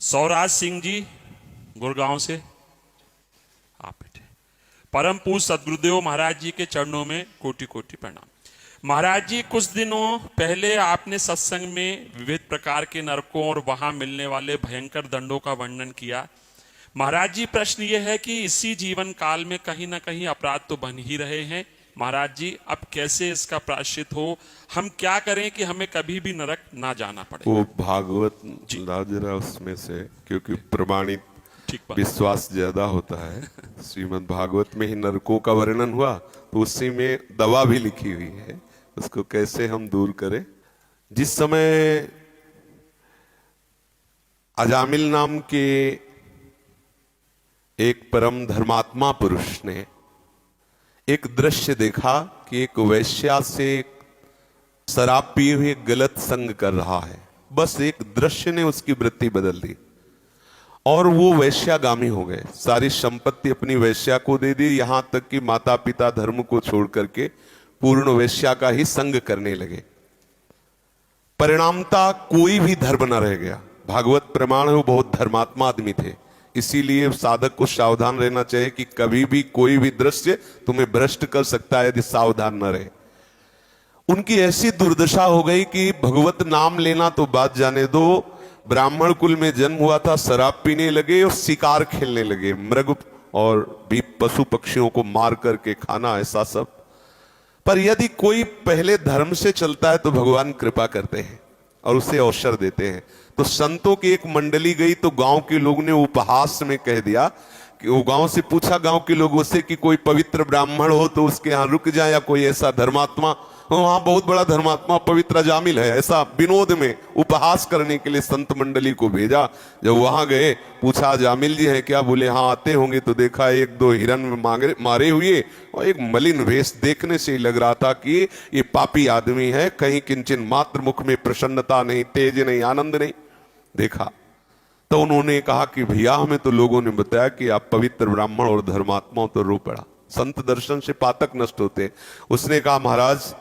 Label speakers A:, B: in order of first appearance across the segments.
A: सौराज सिंह जी गुड़गांव से आप बैठे। परम पूज्य सदगुरुदेव महाराज जी के चरणों में कोटि कोटि प्रणाम। महाराज जी, कुछ दिनों पहले आपने सत्संग में विविध प्रकार के नरकों और वहां मिलने वाले भयंकर दंडों का वर्णन किया। महाराज जी, प्रश्न यह है कि इसी जीवन काल में कहीं ना कहीं अपराध तो बन ही रहे हैं। महाराज जी, अब कैसे इसका प्रायश्चित हो? हम क्या करें कि हमें कभी भी नरक ना जाना पड़े?
B: वो भागवत जरा उसमें से, क्योंकि प्रमाणित विश्वास ज्यादा होता है। श्रीमद् भागवत में ही नरकों का वर्णन हुआ, तो उसी में दवा भी लिखी हुई है, उसको कैसे हम दूर करें। जिस समय अजामिल नाम के एक परम धर्मात्मा पुरुष ने एक दृश्य देखा कि एक वैश्या से शराब पिए हुए गलत संग कर रहा है, बस एक दृश्य ने उसकी वृत्ति बदल दी और वो वैश्यागामी हो गए। सारी संपत्ति अपनी वैश्या को दे दी, यहां तक कि माता पिता धर्म को छोड़ करके पूर्ण वैश्या का ही संग करने लगे। परिणामता कोई भी धर्म न रह गया। भागवत प्रमाण है, वो बहुत धर्मात्मा आदमी थे। इसीलिए साधक को सावधान रहना चाहिए कि कभी भी कोई भी दृश्य तुम्हें भ्रष्ट कर सकता है यदि सावधान न रहे। उनकी ऐसी दुर्दशा हो गई कि भगवत नाम लेना तो बात जाने दो, ब्राह्मण कुल में जन्म हुआ था, शराब पीने लगे और शिकार खेलने लगे, मृग और भी पशु पक्षियों को मार करके खाना, ऐसा सब। पर यदि कोई पहले धर्म से चलता है तो भगवान कृपा करते हैं और उसे अवसर देते हैं। तो संतों की एक मंडली गई तो गांव के लोग ने उपहास में कह दिया कि वो गांव से पूछा गांव के लोगों से कि कोई पवित्र ब्राह्मण हो तो उसके यहाँ रुक जाए, या कोई ऐसा धर्मात्मा, वहां बहुत बड़ा धर्मात्मा पवित्र जामिल है, ऐसा विनोद में उपहास करने के लिए संत मंडली को भेजा। जब वहां गए पूछा जामिल जी हैं क्या? बोले हाँ आते होंगे। तो देखा एक दो हिरन में मारे हुए और एक मलिन वेश, देखने से ही लग रहा था कि ये पापी आदमी है, कहीं किंचन मात्र मुख में प्रसन्नता नहीं, तेज नहीं, आनंद नहीं। देखा तो उन्होंने कहा कि भैया हमें तो लोगों ने बताया कि आप पवित्र ब्राह्मण और धर्मात्मा, तो रो पड़ा। संत दर्शन से पातक नष्ट होते। उसने कहा महाराज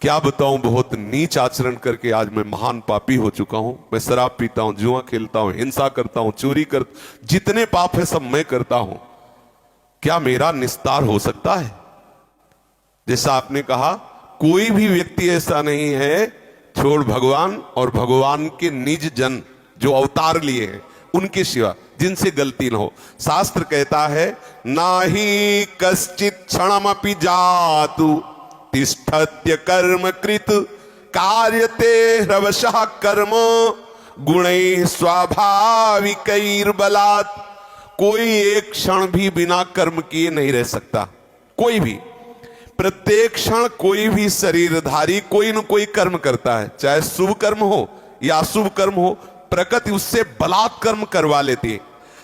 B: क्या बताऊं, बहुत नीच आचरण करके आज मैं महान पापी हो चुका हूं। मैं शराब पीता हूं, जुआ खेलता हूं, हिंसा करता हूं, चोरी कर, जितने पाप है सब मैं करता हूं। क्या मेरा निस्तार हो सकता है? जैसा आपने कहा, कोई भी व्यक्ति ऐसा नहीं है छोड़ भगवान और भगवान के निज जन जो अवतार लिए हैं उनके सिवा, जिनसे गलती न हो। शास्त्र कहता है नाही कश्चित क्षणमपि जातु तिष्ठत्य कर्म कृत कार्यते ह्रवशः कर्म गुणैः स्वाभाविकैर्बलात्। कोई एक क्षण भी बिना कर्म किए नहीं रह सकता, कोई भी। प्रत्येक क्षण कोई भी शरीरधारी कोई न कोई कर्म करता है, चाहे शुभ कर्म हो या अशुभ कर्म हो, प्रकृति उससे बलात् कर्म करवा लेती है।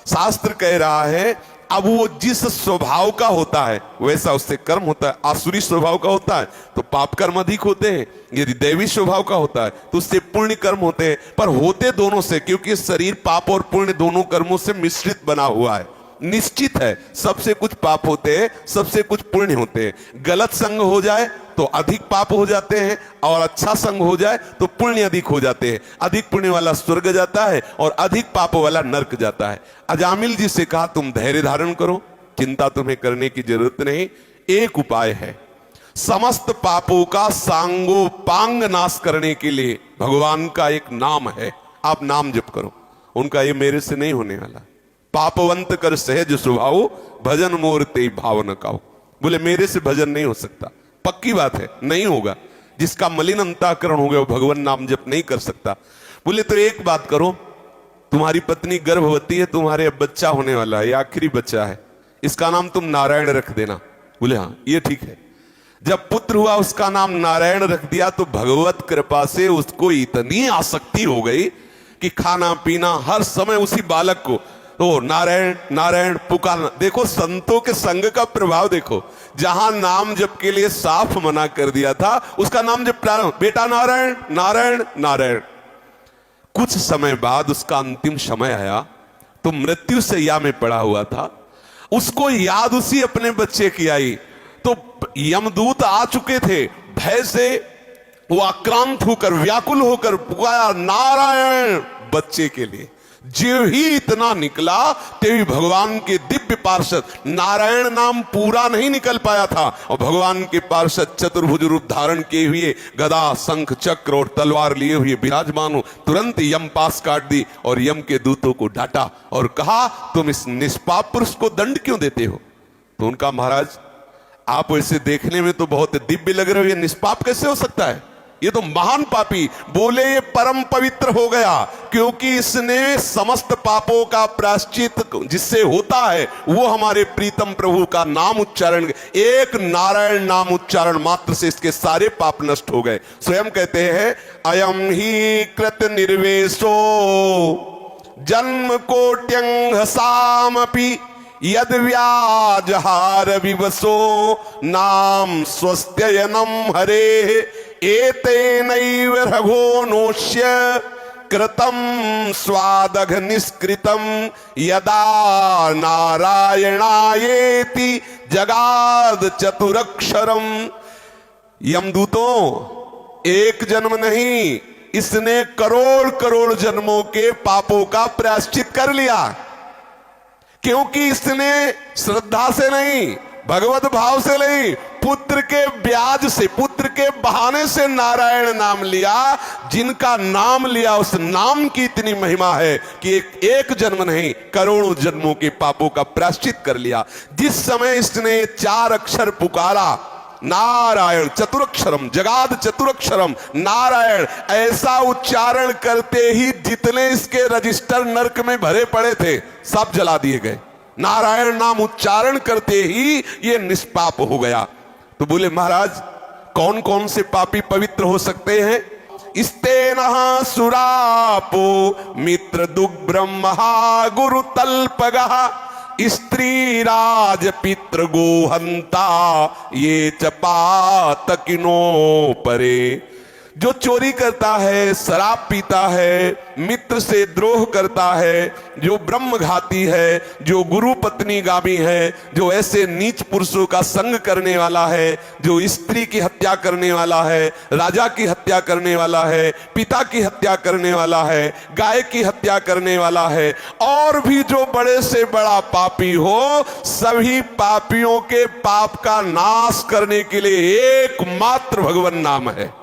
B: शास्त्र कह रहा है अब वो जिस स्वभाव का होता है वैसा उससे कर्म होता है। आसुरी स्वभाव का होता है तो पाप कर्म अधिक होते हैं, यदि दैवी स्वभाव का होता है तो उससे पुण्य कर्म होते हैं। पर होते दोनों से, क्योंकि शरीर पाप और पुण्य दोनों कर्मों से मिश्रित बना हुआ है। निश्चित है सबसे कुछ पाप होते हैं, सबसे कुछ पुण्य होते हैं। गलत संग हो जाए तो अधिक पाप हो जाते हैं और अच्छा संग हो जाए तो पुण्य अधिक हो जाते हैं। अधिक पुण्य वाला स्वर्ग जाता है और अधिक पाप वाला नरक जाता है। अजामिल जी से कहा तुम धैर्य धारण करो, चिंता तुम्हें करने की जरूरत नहीं। एक उपाय है, समस्त पापों का सांगोपांग नाश करने के लिए भगवान का एक नाम है, आप नाम जप करो। उनका ये मेरे से नहीं होने वाला। पापवंत कर सहज स्वभाव भजन मोर ते भावन काओ। बोले मेरे से भजन नहीं हो सकता, पक्की बात है नहीं होगा। जिसका मलिन अंतःकरण हो गया वो भगवान नाम जप नहीं कर सकता। बोले तो एक बात करो, तुम्हारी पत्नी गर्भवती है, तुम्हारे अब बच्चा होने वाला है, ये आखिरी बच्चा है, इसका नाम तुम नारायण रख देना। बोले हाँ ये ठीक है। जब पुत्र हुआ उसका नाम नारायण रख दिया तो भगवत कृपा से उसको इतनी आसक्ति हो गई कि खाना पीना हर समय उसी बालक को तो नारायण नारायण पुकारना। देखो संतों के संग का प्रभाव देखो, जहां नाम जप के लिए साफ मना कर दिया था उसका नाम जप प्रारंभ, बेटा नारायण नारायण नारायण। कुछ समय बाद उसका अंतिम समय आया तो मृत्यु शैया में पड़ा हुआ था, उसको याद उसी अपने बच्चे की आई तो यमदूत आ चुके थे। भय से वो आक्रांत होकर व्याकुल होकर पुकारा नारायण बच्चे के लिए। जीव ही इतना निकला तेवी भगवान के दिव्य पार्षद, नारायण नाम पूरा नहीं निकल पाया था और भगवान के पार्षद चतुर्भुज रूप धारण किए हुए गदा शंख चक्र और तलवार लिए हुए विराजमान हो, तुरंत यम पास काट दी और यम के दूतों को डांटा और कहा तुम इस निष्पाप पुरुष को दंड क्यों देते हो? तो उनका महाराज आप वैसे देखने में तो बहुत दिव्य लग रहे हो, ये निष्पाप कैसे हो सकता है? ये तो महान पापी। बोले ये परम पवित्र हो गया क्योंकि इसने समस्त पापों का प्रायश्चित जिससे होता है वो हमारे प्रीतम प्रभु का नाम उच्चारण, एक नारायण नाम उच्चारण मात्र से इसके सारे पाप नष्ट हो गए। स्वयं कहते हैं अयम ही कृत निर्वेशो जन्म कोट्यंग सामपि यद व्याजहार विवसो नाम स्वस्त्ययनम हरे एतेनैव रघोनोष्य कृतम स्वादघ निष्कृतम यदा नारायणायेति जगाद चतुरक्षरम। यमदूतों, एक जन्म नहीं, इसने करोड़ करोड़ जन्मों के पापों का प्रायश्चित कर लिया क्योंकि इसने श्रद्धा से नहीं, भगवत भाव से नहीं, पुत्र के ब्याज से, पुत्र के बहाने से नारायण नाम लिया। जिनका नाम लिया उस नाम की इतनी महिमा है कि एक जन्म नहीं करोड़ों जन्मों के पापों का प्रायश्चित कर लिया। जिस समय इसने 4 अक्षर पुकारा, नारायण चतुरक्षरम, जगाद चतुरक्षरम नारायण, ऐसा उच्चारण करते ही जितने इसके रजिस्टर नरक में भरे पड़े थे सब जला दिए गए। नारायण नाम उच्चारण करते ही ये निष्पाप हो गया। तो बोले महाराज कौन कौन से पापी पवित्र हो सकते हैं? इस्तेनः सुरापो मित्र दुग्ब्रह्महा गुरु तल्पगः स्त्री राज पितृ गोहंता ये च पातकिनो परे। जो चोरी करता है, शराब पीता है, मित्र से द्रोह करता है, जो ब्रह्मघाती है, जो गुरु पत्नी गामी है, जो ऐसे नीच पुरुषों का संग करने वाला है, जो स्त्री की हत्या करने वाला है, राजा की हत्या करने वाला है, पिता की हत्या करने वाला है, गाय की हत्या करने वाला है, और भी जो बड़े से बड़ा पापी हो, सभी पापियों के पाप का नाश करने के लिए एकमात्र भगवान नाम है।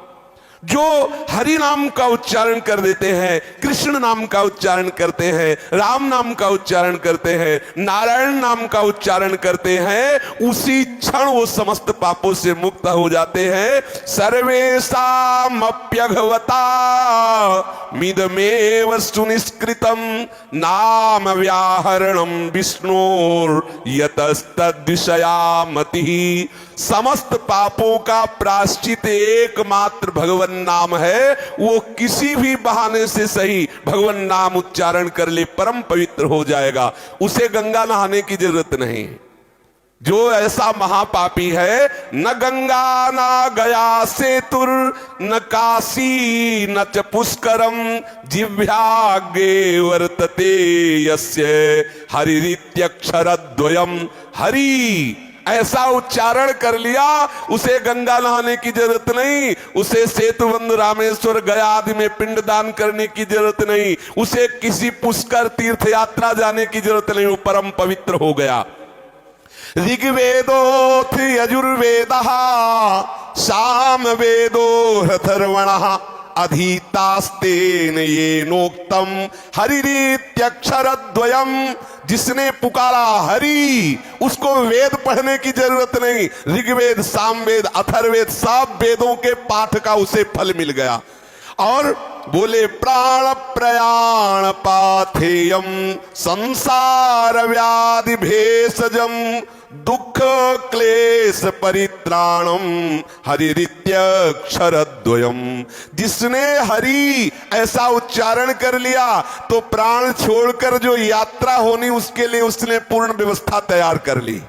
B: जो हरि नाम का उच्चारण कर देते हैं, कृष्ण नाम का उच्चारण करते हैं, राम नाम का उच्चारण करते हैं, नारायण नाम का उच्चारण करते हैं, उसी क्षण वो समस्त पापों से मुक्त हो जाते हैं। सर्वेषामप्यघवता मिदमेव सुनिष्कृतम नाम व्याहरणम विष्णोर यतस्तद्विषयामतिः। समस्त पापों का प्रायश्चित एकमात्र भगवान नाम है। वो किसी भी बहाने से सही भगवान नाम उच्चारण कर ले, परम पवित्र हो जाएगा। उसे गंगा नहाने की जरूरत नहीं। जो ऐसा महापापी है, न गंगा न गया सेतुर न काशी न च पुष्करम जिह्वाग्रे वर्तते यस्य हरिरित्यक्षरद्वयम्। हरि ऐसा उच्चारण कर लिया, उसे गंगा नहाने की जरूरत नहीं, उसे सेतुबंध रामेश्वर गया आदि में पिंडदान करने की जरूरत नहीं, उसे किसी पुष्कर तीर्थ यात्रा जाने की जरूरत नहीं, वो परम पवित्र हो गया। ऋग्वेदोऽथ यजुर्वेदः सामवेदो अथर्वणः अधीतास्तेन येनोक्तम हरिरित्यक्षरद्वयम्। जिसने पुकारा हरि, उसको वेद पढ़ने की जरूरत नहीं। ऋग्वेद, सामवेद, अथर्ववेद सब वेदों के पाठ का उसे फल मिल गया। और बोले प्राण प्रयाण पाथेयम संसार व्याधि भेषजम दुख क्लेश परित्राणम हरिरित्यक्षरद्वयम्। जिसने हरि ऐसा उच्चारण कर लिया तो प्राण छोड़कर जो यात्रा होनी उसके लिए उसने पूर्ण व्यवस्था तैयार कर ली।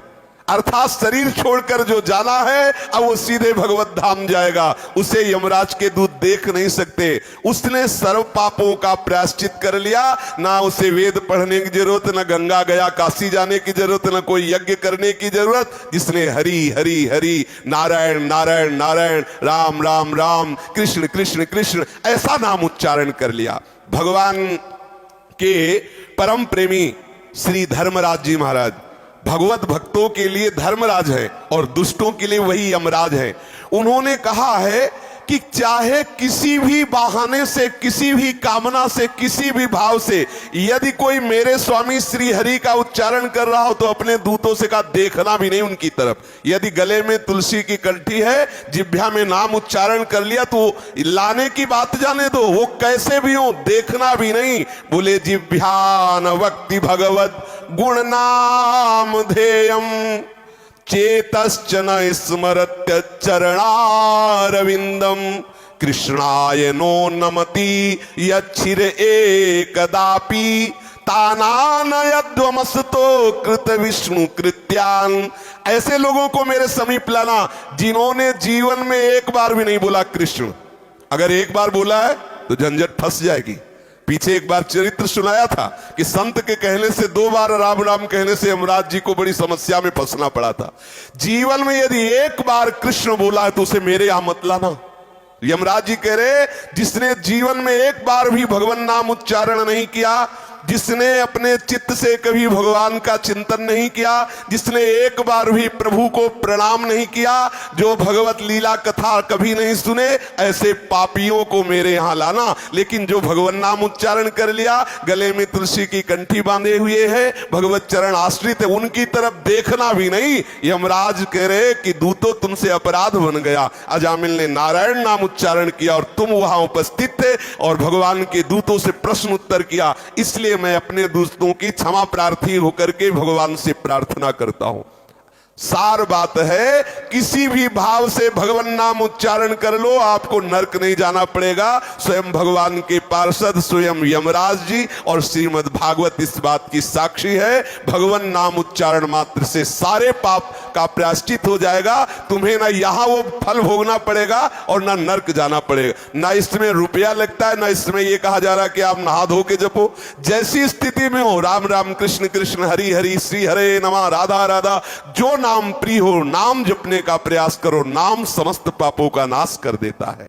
B: अर्थात शरीर छोड़कर जो जाना है अब वो सीधे भगवत धाम जाएगा। उसे यमराज के दूत देख नहीं सकते। उसने सर्व पापों का प्रायश्चित कर लिया। ना उसे वेद पढ़ने की जरूरत, ना गंगा गया काशी जाने की जरूरत, ना कोई यज्ञ करने की जरूरत। जिसने हरि हरि हरि, नारायण नारायण नारायण, राम राम राम, कृष्ण कृष्ण कृष्ण ऐसा नाम उच्चारण कर लिया। भगवान के परम प्रेमी श्री धर्मराज जी महाराज भगवत भक्तों के लिए धर्मराज है और दुष्टों के लिए वही यमराज है। उन्होंने कहा है कि चाहे किसी भी बहाने से, किसी भी कामना से, किसी भी भाव से यदि कोई मेरे स्वामी श्री हरि का उच्चारण कर रहा हो तो अपने दूतों से कहा देखना भी नहीं उनकी तरफ। यदि गले में तुलसी की कंठी है, जिह्वा में नाम उच्चारण कर लिया तो लाने की बात जाने दो, वो कैसे भी हो देखना भी नहीं। बोले जिह्वान वक्ति भगवत गुण नाम धेयम चेतश्च न स्मरत्य चरणारविंदम कृष्णाय नो नमति यच्छिर एकदापि तानानयध्वमस्तो कृत विष्णु कृत्यान। ऐसे लोगों को मेरे समीप लाना जिन्होंने जीवन में एक बार भी नहीं बोला कृष्ण। अगर एक बार बोला है तो झंझट फंस जाएगी। पीछे एक बार चरित्र सुनाया था कि संत के कहने से 2 बार राम राम कहने से यमराज जी को बड़ी समस्या में फंसना पड़ा था। जीवन में यदि एक बार कृष्ण बोला है तो उसे मेरे यहां मत लाना। यमराज जी कह रहे जिसने जीवन में एक बार भी भगवान नाम उच्चारण नहीं किया, जिसने अपने चित्त से कभी भगवान का चिंतन नहीं किया, जिसने एक बार भी प्रभु को प्रणाम नहीं किया, जो भगवत लीला कथा कभी नहीं सुने, ऐसे पापियों को मेरे यहां लाना। लेकिन जो भगवान नाम उच्चारण कर लिया, गले में तुलसी की कंठी बांधे हुए है, भगवत चरण आश्रित है, उनकी तरफ देखना भी नहीं। यमराज कह रहे कि दूतों तुमसे अपराध बन गया। अजामिल ने नारायण नाम उच्चारण किया और तुम वहां उपस्थित थे और भगवान के दूतों से प्रश्न उत्तर किया, इसलिए मैं अपने दोस्तों की क्षमा प्रार्थी होकर के भगवान से प्रार्थना करता हूं। सार बात है किसी भी भाव से भगवान नाम उच्चारण कर लो, आपको नरक नहीं जाना पड़ेगा। स्वयं भगवान के पार्षद स्वयं यमराज जी और श्रीमद् भागवत इस बात की साक्षी है। भगवान नाम उच्चारण मात्र से सारे पाप का प्रायश्चित हो जाएगा। तुम्हें ना यहां वो फल भोगना पड़ेगा और ना नरक जाना पड़ेगा। ना इसमें रुपया लगता है, ना इसमें ये कहा जा रहा कि आप नहा धो के जपो। जैसी स्थिति में हो, राम राम कृष्ण कृष्ण हरि हरि श्री हरे नमः राधा राधा, जो नाम प्रिय हो नाम जपने का प्रयास करो। नाम समस्त पापों का नाश कर देता है।